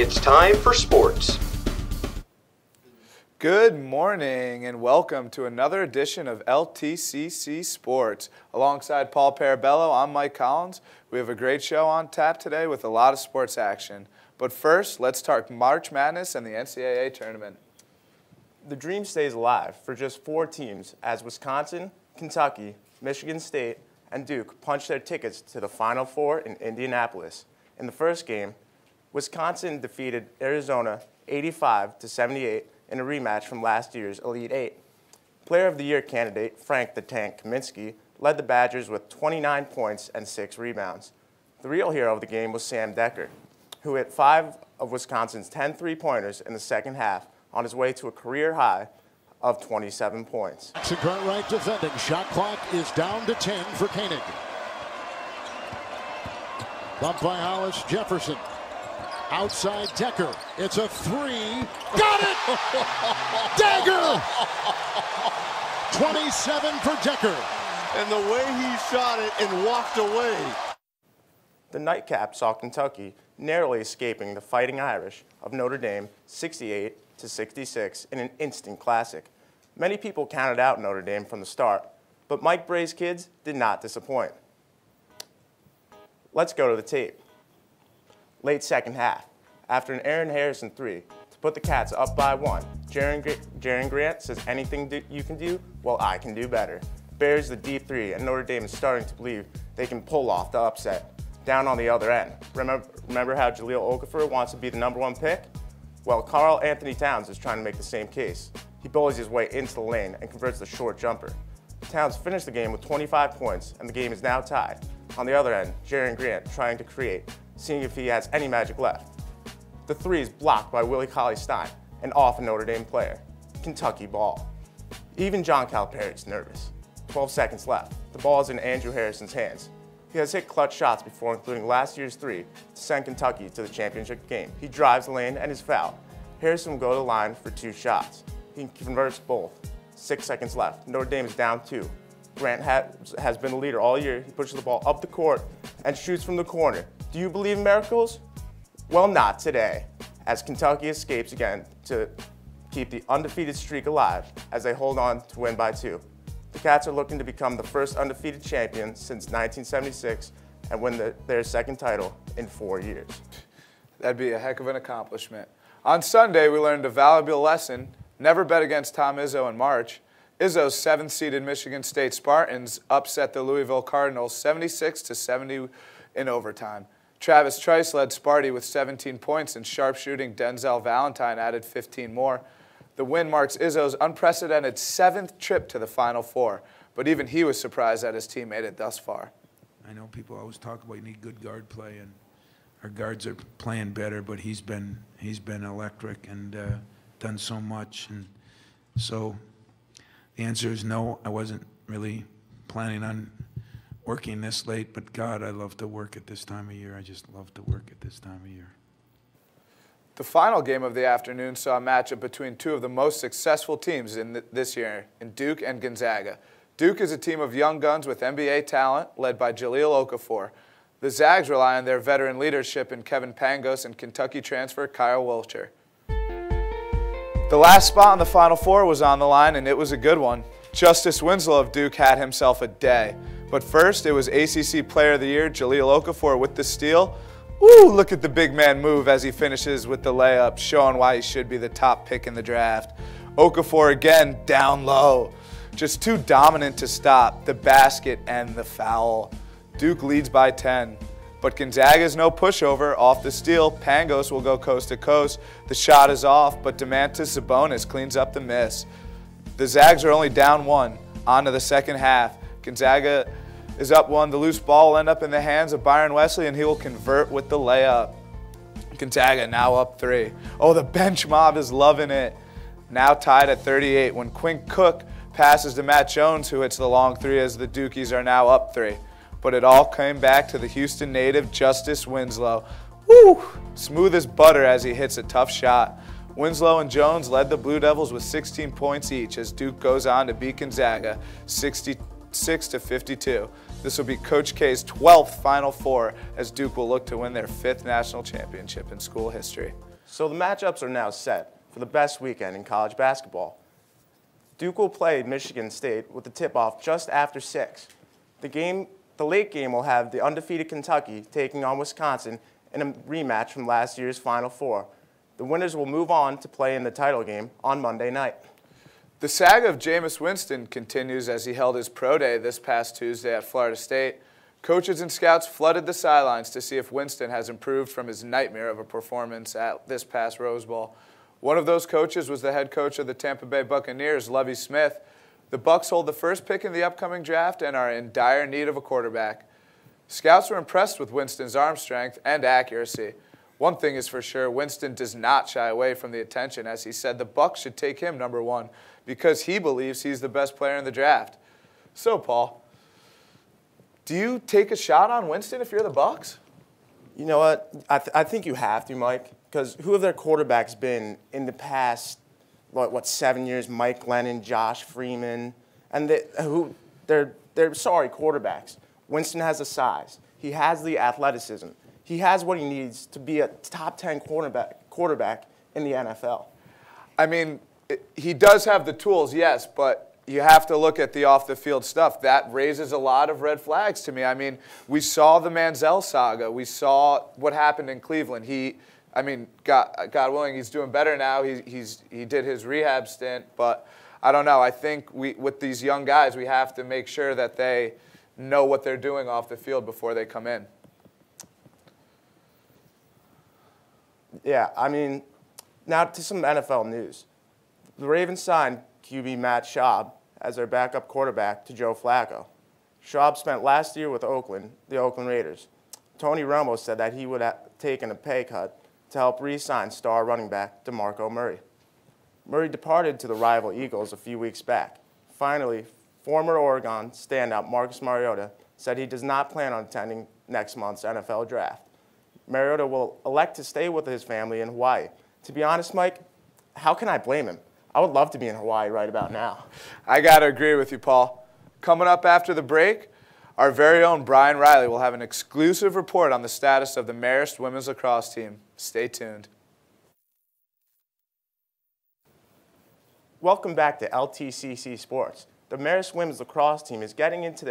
It's time for sports. Good morning and welcome to another edition of LTCC Sports. Alongside Paul Paribello, I'm Mike Collins. We have a great show on tap today with a lot of sports action. But first, let's talk March Madness and the NCAA tournament. The dream stays alive for just 4 teams as Wisconsin, Kentucky, Michigan State, and Duke punch their tickets to the Final Four in Indianapolis. In the first game, Wisconsin defeated Arizona 85-78 in a rematch from last year's Elite Eight. Player of the Year candidate Frank the Tank Kaminsky led the Badgers with 29 points and 6 rebounds. The real hero of the game was Sam Decker, who hit 5 of Wisconsin's 10 three-pointers in the second half on his way to a career high of 27 points. Right defending. Shot clock is down to 10 for Koenig. Bumped by Hollis Jefferson. Outside Decker. It's a 3. Got it! Dagger! 27 for Decker. And the way he shot it and walked away. The nightcap saw Kentucky narrowly escaping the Fighting Irish of Notre Dame 68-66 in an instant classic. Many people counted out Notre Dame from the start, but Mike Bray's kids did not disappoint. Let's go to the tape. Late second half, after an Aaron Harrison 3 to put the Cats up by 1, Jaren Grant says anything you can do, well, I can do better. Buries the deep 3, and Notre Dame is starting to believe they can pull off the upset. Down on the other end, remember how Jahlil Okafor wants to be the #1 pick? Well, Karl Anthony Towns is trying to make the same case. He bullies his way into the lane and converts the short jumper. Towns finished the game with 25 points, and the game is now tied. On the other end, Jaren Grant trying to create, seeing if he has any magic left. The 3 is blocked by Willie Cauley-Stein, an off Notre Dame player. Kentucky ball. Even John Calipari's nervous. 12 seconds left. The ball is in Andrew Harrison's hands. He has hit clutch shots before, including last year's 3 to send Kentucky to the championship game. He drives the lane and is fouled. Harrison will go to the line for 2 shots. He converts both. 6 seconds left. Notre Dame is down 2. Grant has been the leader all year. He pushes the ball up the court and shoots from the corner. Do you believe in miracles? Well, not today, as Kentucky escapes again to keep the undefeated streak alive as they hold on to win by 2. The Cats are looking to become the first undefeated champion since 1976 and win their second title in 4 years. That'd be a heck of an accomplishment. On Sunday, we learned a valuable lesson: never bet against Tom Izzo in March. Izzo's 7th-seeded Michigan State Spartans upset the Louisville Cardinals 76-70 in overtime. Travis Trice led Sparty with 17 points, and sharpshooting Denzel Valentine added 15 more. The win marks Izzo's unprecedented 7th trip to the Final Four, but even he was surprised that his team made it thus far. I know people always talk about you need good guard play, and our guards are playing better, but he's been electric and done so much, and so the answer is no. I wasn't really planning on working this late, but God, I love to work at this time of year. I just love to work at this time of year. The final game of the afternoon saw a matchup between 2 of the most successful teams this year, in Duke and Gonzaga. Duke is a team of young guns with NBA talent, led by Jahlil Okafor. The Zags rely on their veteran leadership in Kevin Pangos and Kentucky transfer Kyle Wiltshire. The last spot on the Final Four was on the line, and it was a good one. Justice Winslow of Duke had himself a day. But first, it was ACC Player of the Year Jahlil Okafor with the steal. Ooh, look at the big man move as he finishes with the layup, showing why he should be the top pick in the draft. Okafor again down low. Just too dominant to stop the basket and the foul. Duke leads by 10. But Gonzaga's no pushover. Off the steal, Pangos will go coast to coast. The shot is off, but Domantas Sabonis cleans up the miss. The Zags are only down 1. On to the second half. Gonzaga is up 1. The loose ball will end up in the hands of Byron Wesley, and he will convert with the layup. Gonzaga now up 3. Oh, the bench mob is loving it. Now tied at 38 when Quinn Cook passes to Matt Jones, who hits the long 3 as the Dukies are now up 3. But it all came back to the Houston native Justice Winslow. Woo! Smooth as butter as he hits a tough shot. Winslow and Jones led the Blue Devils with 16 points each as Duke goes on to beat Gonzaga 66-52. This will be Coach K's 12th Final Four as Duke will look to win their 5th national championship in school history. So the matchups are now set for the best weekend in college basketball. Duke will play Michigan State with the tip-off just after 6. The late game will have the undefeated Kentucky taking on Wisconsin in a rematch from last year's Final Four. The winners will move on to play in the title game on Monday night. The saga of Jameis Winston continues as he held his pro day this past Tuesday at Florida State. Coaches and scouts flooded the sidelines to see if Winston has improved from his nightmare of a performance at this past Rose Bowl. One of those coaches was the head coach of the Tampa Bay Buccaneers, Lovie Smith. The Bucs hold the first pick in the upcoming draft and are in dire need of a quarterback. Scouts were impressed with Winston's arm strength and accuracy. One thing is for sure, Winston does not shy away from the attention, as he said the Bucs should take him number 1 because he believes he's the best player in the draft. So, Paul, do you take a shot on Winston if you're the Bucs? You know what? I think you have to, Mike, because who have their quarterbacks been in the past, 7 years? Mike Glennon, Josh Freeman, and they're sorry quarterbacks. Winston has the size. He has the athleticism. He has what he needs to be a top 10 quarterback in the NFL. I mean, he does have the tools, yes, but you have to look at the off-the-field stuff. That raises a lot of red flags to me. I mean, we saw the Manziel saga. We saw what happened in Cleveland. God willing, he's doing better now. He did his rehab stint, but I don't know. I think with these young guys, we have to make sure that they know what they're doing off the field before they come in. Yeah, I mean, now to some NFL news. The Ravens signed QB Matt Schaub as their backup quarterback to Joe Flacco. Schaub spent last year with the Oakland Raiders. Tony Romo said that he would have taken a pay cut to help re-sign star running back DeMarco Murray. Murray departed to the rival Eagles a few weeks back. Finally, former Oregon standout Marcus Mariota said he does not plan on attending next month's NFL draft. Mariota will elect to stay with his family in Hawaii. To be honest, Mike, how can I blame him? I would love to be in Hawaii right about now. I got to agree with you, Paul. Coming up after the break, our very own Brian Reilly will have an exclusive report on the status of the Marist women's lacrosse team. Stay tuned. Welcome back to LTCC Sports. The Marist women's lacrosse team is getting into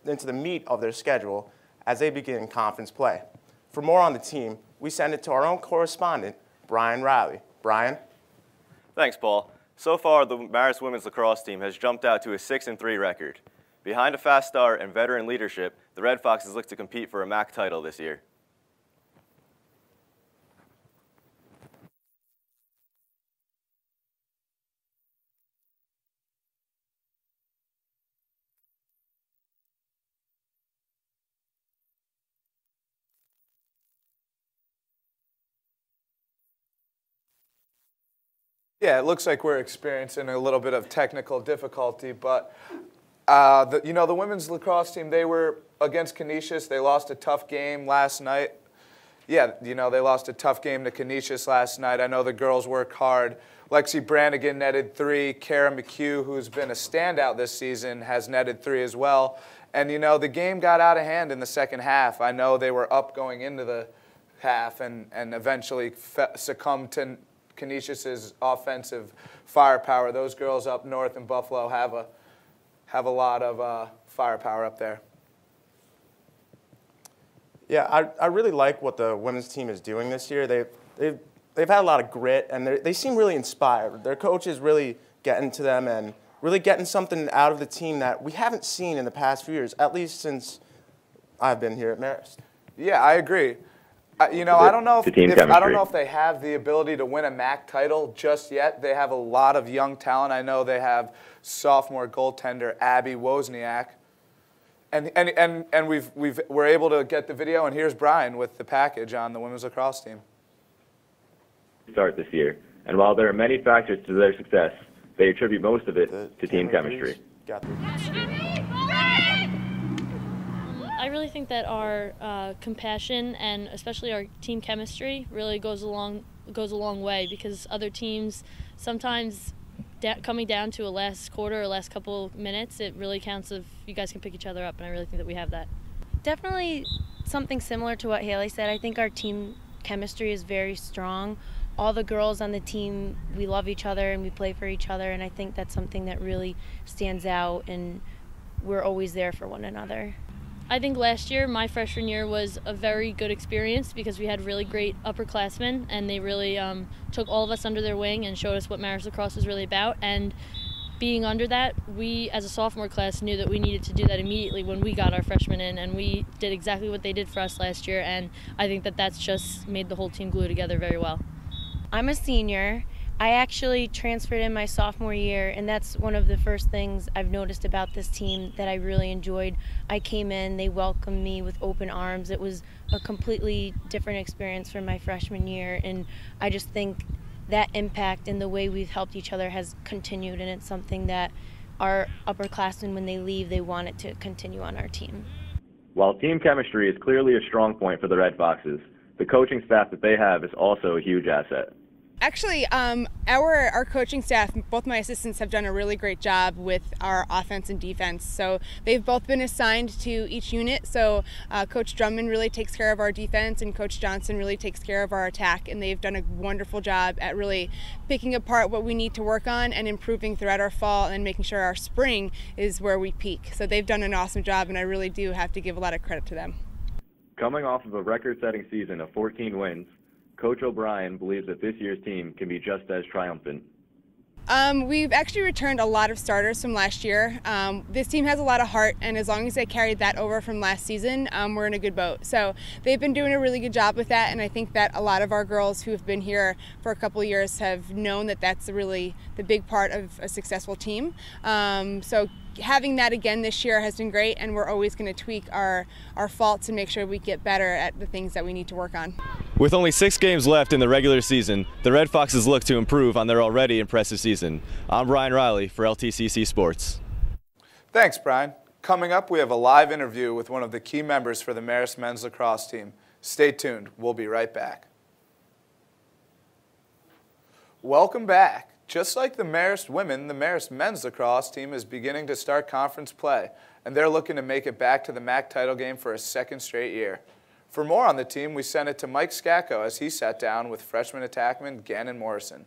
the meat of their schedule as they begin conference play. For more on the team, we send it to our own correspondent, Brian Reilly. Brian? Thanks, Paul. So far, the Marist women's lacrosse team has jumped out to a 6-3 record. Behind a fast start and veteran leadership, the Red Foxes look to compete for a MAC title this year. Yeah, it looks like we're experiencing a little bit of technical difficulty, but the women's lacrosse team, they were against Canisius. They lost a tough game last night. Yeah, they lost a tough game to Canisius last night. I know the girls worked hard. Lexi Brannigan netted 3. Kara McHugh, who's been a standout this season, has netted 3 as well. And, the game got out of hand in the second half. I know they were up going into the half and eventually succumbed to Canisius's offensive firepower. Those girls up north in Buffalo have a lot of firepower up there. Yeah, I really like what the women's team is doing this year. They've had a lot of grit, and they seem really inspired. Their coach is really getting to them and really getting something out of the team that we haven't seen in the past few years, at least since I've been here at Marist. Yeah, I agree. I don't know if they have the ability to win a MAC title just yet. They have a lot of young talent. I know they have sophomore goaltender Abby Wozniak, and we're able to get the video. And here's Brian with the package on the women's lacrosse team. Start this year, and while there are many factors to their success, they attribute most of it to team chemistry. I really think that our compassion and especially our team chemistry really goes a long way, because other teams sometimes coming down to a last quarter or last couple minutes, it really counts if you guys can pick each other up, and I really think that we have that. Definitely something similar to what Haley said. I think our team chemistry is very strong. All the girls on the team, we love each other and we play for each other, and I think that's something that really stands out, and we're always there for one another. I think last year, my freshman year, was a very good experience because we had really great upperclassmen, and they really took all of us under their wing and showed us what Marist lacrosse was really about. And being under that, we as a sophomore class knew that we needed to do that immediately when we got our freshmen in, and we did exactly what they did for us last year, and I think that that's just made the whole team glue together very well. I'm a senior. I actually transferred in my sophomore year, and that's one of the first things I've noticed about this team that I really enjoyed. I came in, they welcomed me with open arms. It was a completely different experience from my freshman year, and I just think that impact and the way we've helped each other has continued, and it's something that our upperclassmen, when they leave, they want it to continue on our team. While team chemistry is clearly a strong point for the Red Foxes, the coaching staff that they have is also a huge asset. Actually, our coaching staff, both my assistants, have done a really great job with our offense and defense. So they've both been assigned to each unit. So Coach Drummond really takes care of our defense, and Coach Johnson really takes care of our attack. And they've done a wonderful job at really picking apart what we need to work on and improving throughout our fall and making sure our spring is where we peak. So they've done an awesome job, and I really do have to give a lot of credit to them. Coming off of a record-setting season of 14 wins, Coach O'Brien believes that this year's team can be just as triumphant. We've actually returned a lot of starters from last year. This team has a lot of heart, and as long as they carried that over from last season, we're in a good boat. So they've been doing a really good job with that, and I think that a lot of our girls who have been here for a couple of years have known that that's really the big part of a successful team. So having that again this year has been great, and we're always going to tweak our faults and make sure we get better at the things that we need to work on. With only 6 games left in the regular season, the Red Foxes look to improve on their already impressive season. I'm Brian Reilly for LTCC Sports. Thanks, Brian. Coming up, we have a live interview with one of the key members for the Marist men's lacrosse team. Stay tuned. We'll be right back. Welcome back. Just like the Marist women, the Marist men's lacrosse team is beginning to start conference play, and they're looking to make it back to the MAC title game for a second straight year. For more on the team, we sent it to Mike Scacco as he sat down with freshman attackman Gannon Morrison.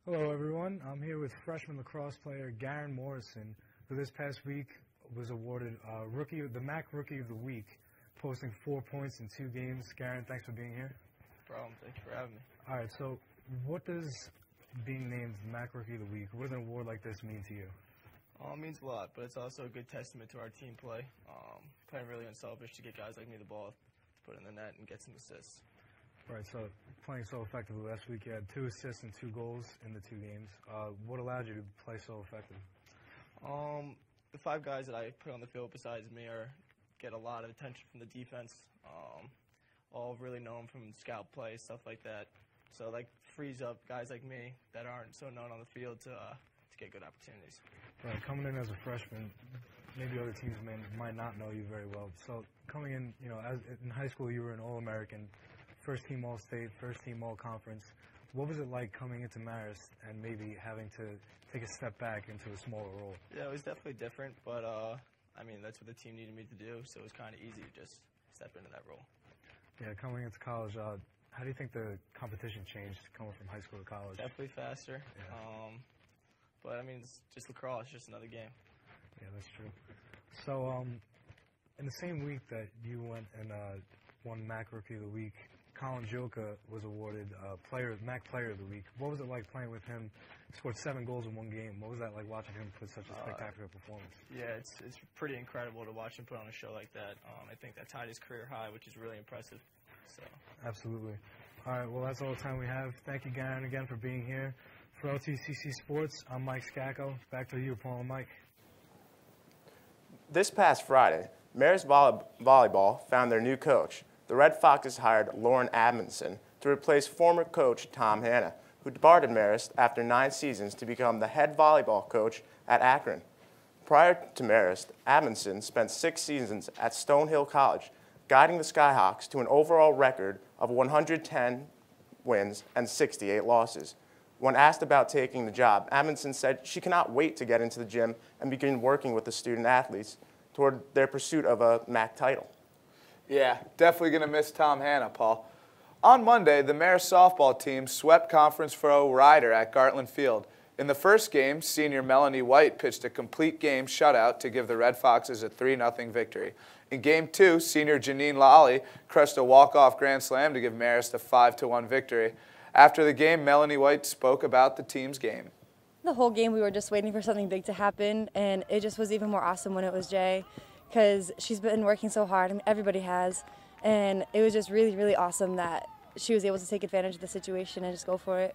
Hello, everyone. I'm here with freshman lacrosse player Gannon Morrison, who this past week was awarded the MAC Rookie of the Week, posting 4 points in 2 games. Gannon, thanks for being here. No problem. Thanks for having me. All right, so what does being named MAC Rookie of the Week, what does an award like this mean to you? It means a lot, but it's also a good testament to our team play. Playing really unselfish to get guys like me the ball to put in the net and get some assists. Right, so playing so effectively last week, you had 2 assists and 2 goals in the 2 games. What allowed you to play so effectively? The 5 guys that I put on the field besides me get a lot of attention from the defense. All really known from scout play, stuff like that. So that frees up guys like me that aren't so known on the field to get good opportunities. Right, coming in as a freshman, maybe other teams might not know you very well. So coming in, in high school you were an All-American, first team All-State, first team All-Conference. What was it like coming into Marist and maybe having to take a step back into a smaller role? Yeah, it was definitely different, but that's what the team needed me to do, so it was kind of easy to just step into that role. Yeah, coming into college, how do you think the competition changed coming from high school to college? Definitely faster. Yeah. But it's just lacrosse, just another game. Yeah, that's true. So, in the same week that you went and won MAC Rookie of the Week, Colin Joka was awarded MAC Player of the Week. What was it like playing with him? He scored 7 goals in 1 game. What was that like watching him put such a spectacular performance? Yeah, it's pretty incredible to watch him put on a show like that. I think that tied his career high, which is really impressive. So. Absolutely. All right, well, that's all the time we have. Thank you, Gannon, again for being here. For LTCC Sports, I'm Mike Scacco. Back to you, Paul and Mike. This past Friday, Marist Volleyball found their new coach. The Red Foxes hired Lauren Amundsen to replace former coach Tom Hanna, who departed Marist after 9 seasons to become the head volleyball coach at Akron. Prior to Marist, Amundsen spent 6 seasons at Stonehill College, guiding the Skyhawks to an overall record of 110 wins and 68 losses. When asked about taking the job, Amundsen said she cannot wait to get into the gym and begin working with the student athletes toward their pursuit of a MAC title. Yeah, definitely going to miss Tom Hanna, Paul. On Monday, the Marist softball team swept Conference foe Ryder at Gartland Field. In the first game, senior Melanie White pitched a complete game shutout to give the Red Foxes a 3-0 victory. In Game 2, senior Janine Lally crushed a walk-off grand slam to give Marist a 5-1 victory. After the game, Melanie White spoke about the team's game. The whole game we were just waiting for something big to happen, and it just was even more awesome when it was Jay, because she's been working so hard. I mean, everybody has, and it was just really, really awesome that she was able to take advantage of the situation and just go for it.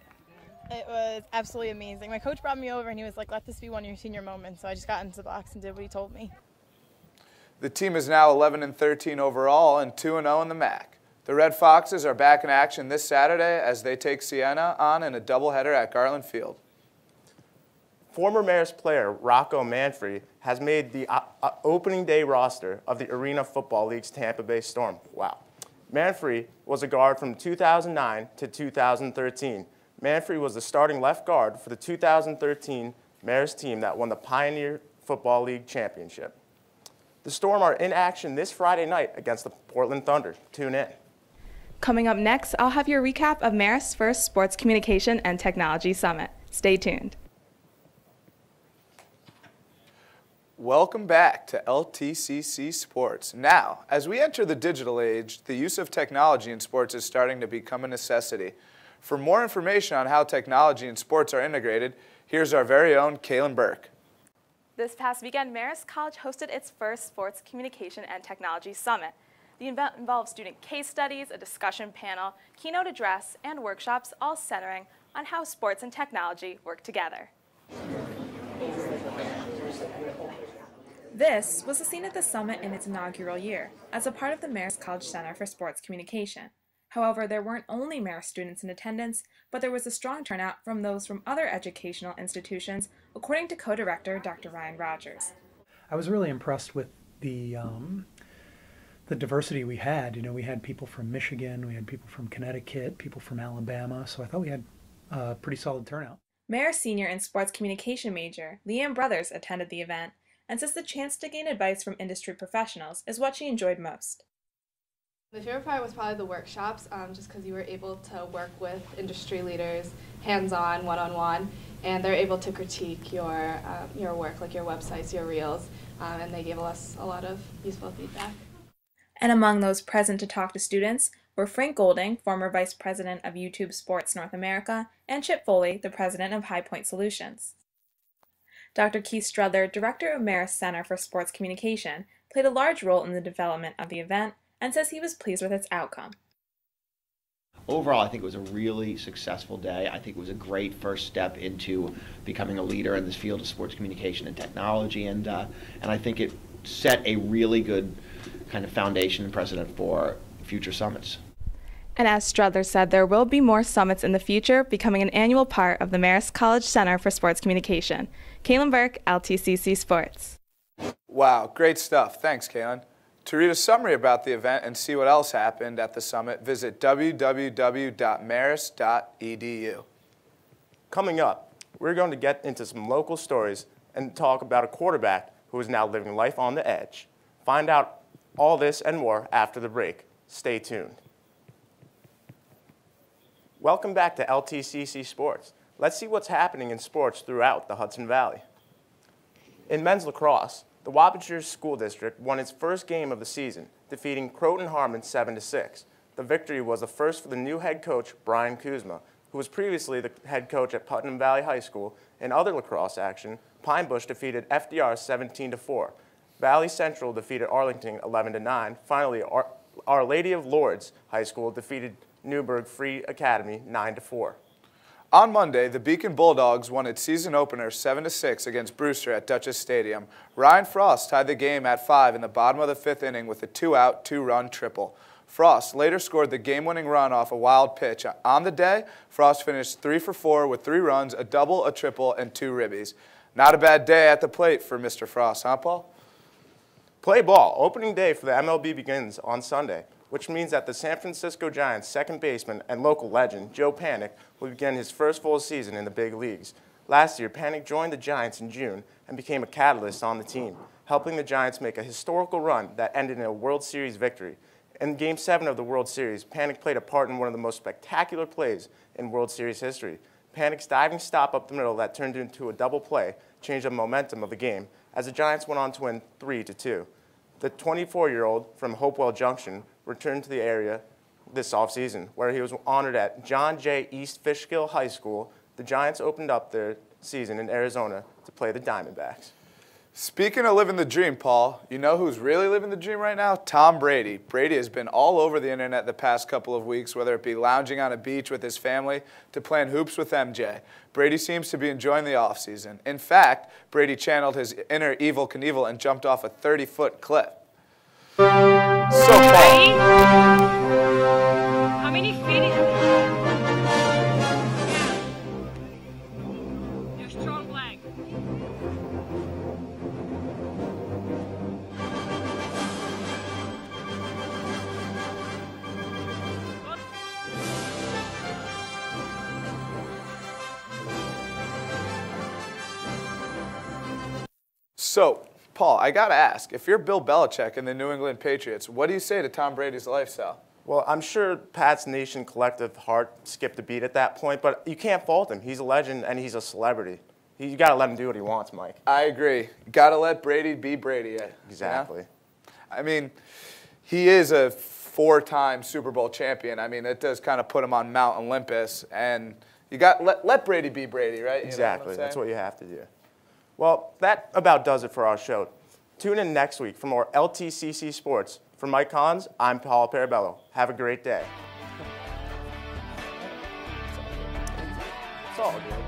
It was absolutely amazing. My coach brought me over and he was like, let this be one of your senior moments. So I just got into the box and did what he told me. The team is now 11-13 overall and 2-0 in the MAC. The Red Foxes are back in action this Saturday as they take Siena on in a doubleheader at Gartland Field. Former Marist player Rocco Manfrey has made the opening day roster of the Arena Football League's Tampa Bay Storm. Wow. Manfrey was a guard from 2009 to 2013. Manfrey was the starting left guard for the 2013 Marist team that won the Pioneer Football League championship. The Storm are in action this Friday night against the Portland Thunder. Tune in. Coming up next, I'll have your recap of Marist's first Sports Communication and Technology Summit. Stay tuned. Welcome back to LTCC Sports. Now, as we enter the digital age, the use of technology in sports is starting to become a necessity. For more information on how technology and sports are integrated, here's our very own Cailin Burke. This past weekend, Marist College hosted its first Sports Communication and Technology Summit. The event involved student case studies, a discussion panel, keynote address, and workshops, all centering on how sports and technology work together. This was the scene at the summit in its inaugural year, as a part of the Marist College Center for Sports Communication. However, there weren't only Marist students in attendance, but there was a strong turnout from those from other educational institutions, according to co-director Dr. Ryan Rogers. I was really impressed with the diversity we had. You know, we had people from Michigan, we had people from Connecticut, people from Alabama, so I thought we had a pretty solid turnout. Marist senior and sports communication major Leanne Brothers attended the event and says the chance to gain advice from industry professionals is what she enjoyed most. The favorite part was probably the workshops, just because you were able to work with industry leaders, hands-on, one-on-one, and they're able to critique your work, like your websites, your reels, and they gave us a lot of useful feedback. And among those present to talk to students were Frank Golding, former Vice President of YouTube Sports North America, and Chip Foley, the President of High Point Solutions. Dr. Keith Struther, Director of Marist Center for Sports Communication, played a large role in the development of the event and says he was pleased with its outcome. Overall, I think it was a really successful day. I think it was a great first step into becoming a leader in this field of sports communication and technology, and I think it set a really good kind of foundation and precedent for future summits. And as Struther said, there will be more summits in the future, becoming an annual part of the Marist College Center for Sports Communication. Cailin Burke, LTCC Sports. Wow, great stuff. Thanks, Cailin. To read a summary about the event and see what else happened at the summit, visit www.marist.edu. Coming up, we're going to get into some local stories and talk about a quarterback who is now living life on the edge. Find out all this and more after the break. Stay tuned. Welcome back to LTCC Sports. Let's see what's happening in sports throughout the Hudson Valley. In men's lacrosse, the Wappingers School District won its first game of the season, defeating Croton Harmon 7-6. The victory was the first for the new head coach, Brian Kuzma, who was previously the head coach at Putnam Valley High School. In other lacrosse action, Pine Bush defeated FDR 17-4. Valley Central defeated Arlington 11-9. Finally, Our Lady of Lourdes High School defeated Newburgh Free Academy 9-4. On Monday, the Beacon Bulldogs won its season opener 7-6 against Brewster at Dutchess Stadium. Ryan Frost tied the game at 5 in the bottom of the 5th inning with a 2-out, 2-run triple. Frost later scored the game-winning run off a wild pitch. On the day, Frost finished 3 for 4 with 3 runs, a double, a triple, and 2 ribbies. Not a bad day at the plate for Mr. Frost, huh, Paul? Play ball. Opening day for the MLB begins on Sunday, which means that the San Francisco Giants second baseman and local legend, Joe Panik, will begin his first full season in the big leagues. Last year, Panik joined the Giants in June and became a catalyst on the team, helping the Giants make a historical run that ended in a World Series victory. In Game 7 of the World Series, Panic played a part in one of the most spectacular plays in World Series history. Panic's diving stop up the middle that turned into a double play changed the momentum of the game as the Giants went on to win 3-2. The 24-year-old from Hopewell Junction returned to the area this offseason, where he was honored at John J. East Fishkill High School. The Giants opened up their season in Arizona to play the Diamondbacks. Speaking of living the dream, Paul, you know who's really living the dream right now? Tom Brady. Brady has been all over the internet the past couple of weeks, whether it be lounging on a beach with his family to playing hoops with MJ. Brady seems to be enjoying the offseason. In fact, Brady channeled his inner Evel Knievel and jumped off a 30-foot cliff. So, Paul, how many feet is it? Your strong leg. So, Paul, I got to ask, if you're Bill Belichick and the New England Patriots, what do you say to Tom Brady's lifestyle? Well, I'm sure Pat's Nation collective heart skipped a beat at that point, but you can't fault him. He's a legend and he's a celebrity. You got to let him do what he wants, Mike. I agree. Got to let Brady be Brady. Exactly. You know? I mean, he is a 4-time Super Bowl champion. I mean, it does kind of put him on Mount Olympus, and you got let Brady be Brady, right? Exactly. That's what you have to do. Well, that about does it for our show. Tune in next week for more LTCC Sports. For Mike Collins, I'm Paul Paribello. Have a great day. It's all good.